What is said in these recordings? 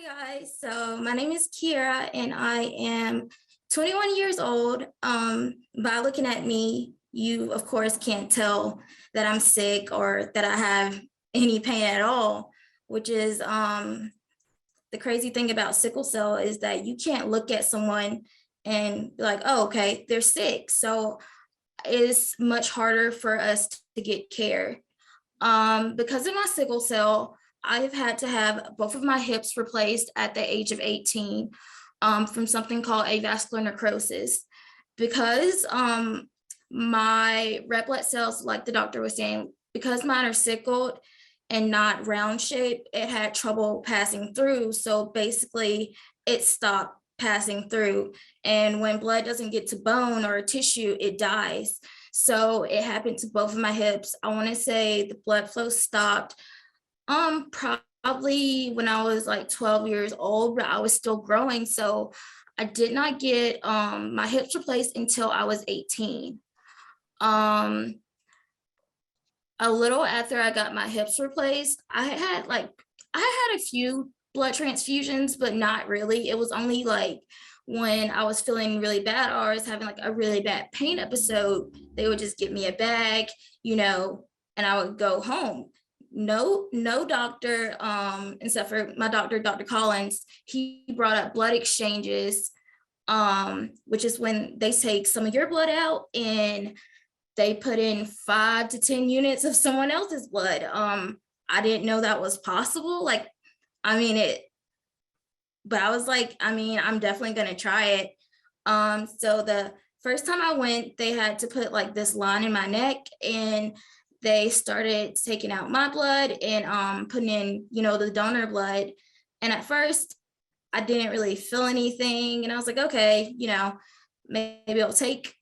Hi guys, so my name is Keyera and I am 21 years old. By looking at me, you of course can't tell that I'm sick or that I have any pain at all, which is the crazy thing about sickle cell is that you can't look at someone and be like, oh, okay, they're sick. So it's much harder for us to get care. Because of my sickle cell, I've had to have both of my hips replaced at the age of 18 from something called avascular necrosis. Because my red blood cells, like the doctor was saying, because mine are sickled and not round shaped, it had trouble passing through. So basically, it stopped passing through. And when blood doesn't get to bone or tissue, it dies. So it happened to both of my hips. I want to say the blood flow stopped probably when I was like 12 years old, but I was still growing. So I did not get my hips replaced until I was 18. A little after I got my hips replaced, I had a few blood transfusions, but not really. It was only like when I was feeling really bad or I was having like a really bad pain episode, they would just give me a bag, and I would go home. No doctor, except for my doctor, Dr. Collins, he brought up blood exchanges, which is when they take some of your blood out and they put in 5 to 10 units of someone else's blood. I didn't know that was possible. But I was like, I'm definitely gonna try it. So the first time I went, they had to put like this line in my neck and they started taking out my blood and putting in, the donor blood. And at first I didn't really feel anything. And I was like, okay, maybe it'll take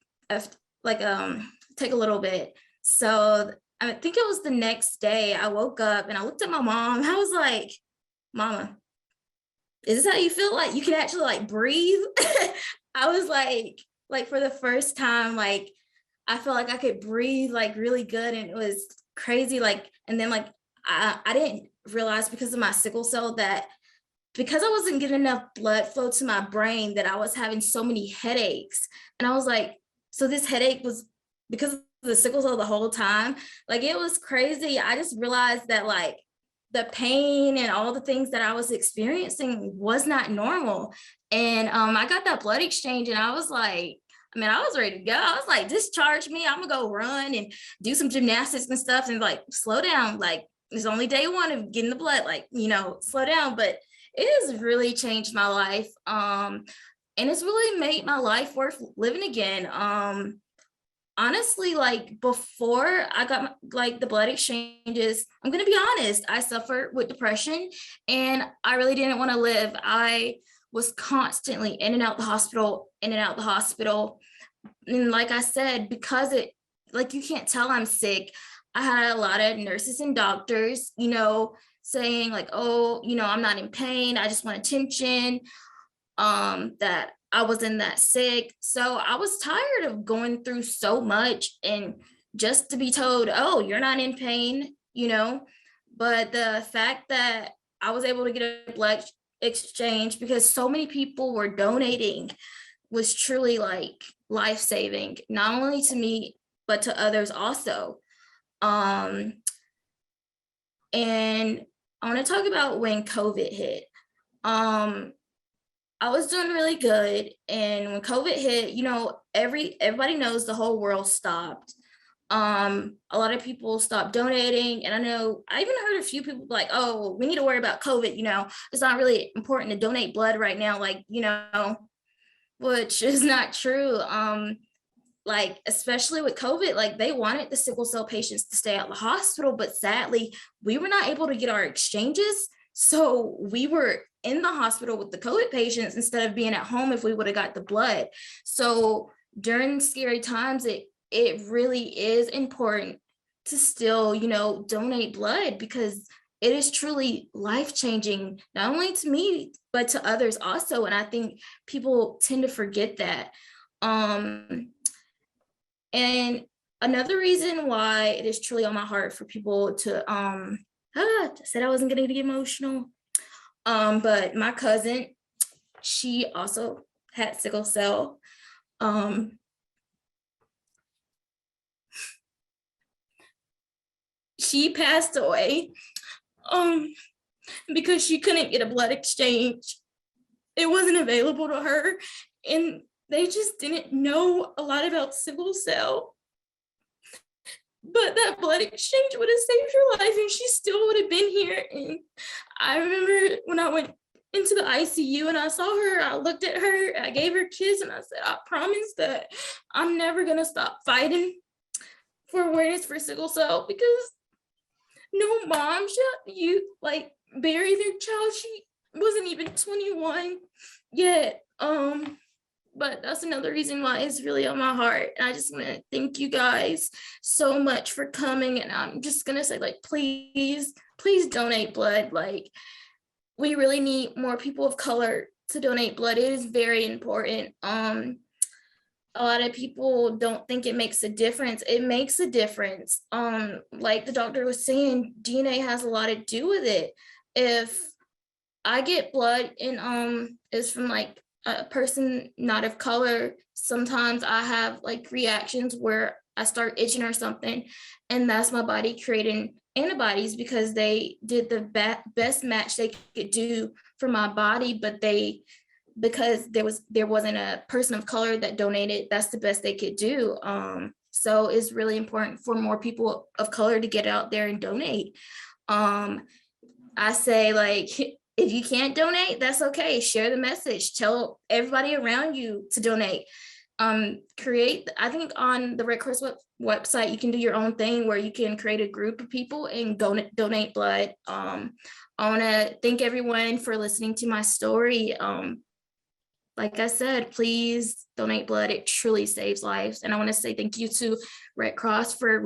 take a little bit. So I think it was the next day I woke up and I looked at my mom. I was like, Mama, is this how you feel like you can actually like breathe? I was like for the first time, like I felt like I could breathe like really good and it was crazy. And then I didn't realize because of my sickle cell that because I wasn't getting enough blood flow to my brain that I was having so many headaches. And I was like, so this headache was because of the sickle cell the whole time. Like it was crazy. I just realized that like the pain and all the things that I was experiencing was not normal. And I got that blood exchange and I was like, I was ready to go. I was like, discharge me. I'm gonna go run and do some gymnastics and stuff and like slow down. Like it's only day one of getting the blood, slow down. But it has really changed my life. And it's really made my life worth living again. Honestly, like before I got the blood exchanges, I'm gonna be honest, I suffered with depression and I really didn't want to live. I was constantly in and out the hospital, in and out the hospital. And like I said, because you can't tell I'm sick, I had a lot of nurses and doctors, saying like, oh, I'm not in pain, I just want attention, that I wasn't that sick. So I was tired of going through so much and just to be told, oh, you're not in pain, But the fact that I was able to get a blood exchange because so many people were donating was truly like life-saving, not only to me, but to others also. And I want to talk about when COVID hit. I was doing really good. And when COVID hit, everybody knows the whole world stopped. A lot of people stopped donating. And I know I even heard a few people like, oh, we need to worry about COVID, it's not really important to donate blood right now, which is not true. Especially with COVID, they wanted the sickle cell patients to stay out of the hospital, but sadly, we were not able to get our exchanges. So we were in the hospital with the COVID patients instead of being at home if we would have got the blood. So during scary times, it really is important to still, donate blood because it is truly life-changing, not only to me, but to others also. And I think people tend to forget that. And another reason why it is truly on my heart for people to, I said I wasn't going to get emotional. But my cousin, she also had sickle cell. She passed away because she couldn't get a blood exchange. It wasn't available to her, and they just didn't know a lot about sickle cell. But that blood exchange would have saved her life, and she still would have been here. And I remember when I went into the ICU and I saw her, I looked at her, I gave her a kiss, and I said, I promise that I'm never gonna stop fighting for awareness for sickle cell, because no mom should you like bury their child. She wasn't even 21 yet. But that's another reason why it's really on my heart. And I just want to thank you guys so much for coming. And I'm just gonna say, like, please donate blood. Like, we really need more people of color to donate blood. It is very important. A lot of people don't think it makes a difference. It makes a difference. Like the doctor was saying, DNA has a lot to do with it. If I get blood and it's from like a person not of color, sometimes I have like reactions where I start itching or something, and that's my body creating antibodies because they did the best match they could do for my body, but because there wasn't a person of color that donated, that's the best they could do. So it's really important for more people of color to get out there and donate. I say, like, if you can't donate, that's okay. Share the message. Tell everybody around you to donate. I think on the Red Cross website, you can do your own thing where you can create a group of people and donate blood. I want to thank everyone for listening to my story. Like I said, please donate blood. It truly saves lives. And I want to say thank you to Red Cross for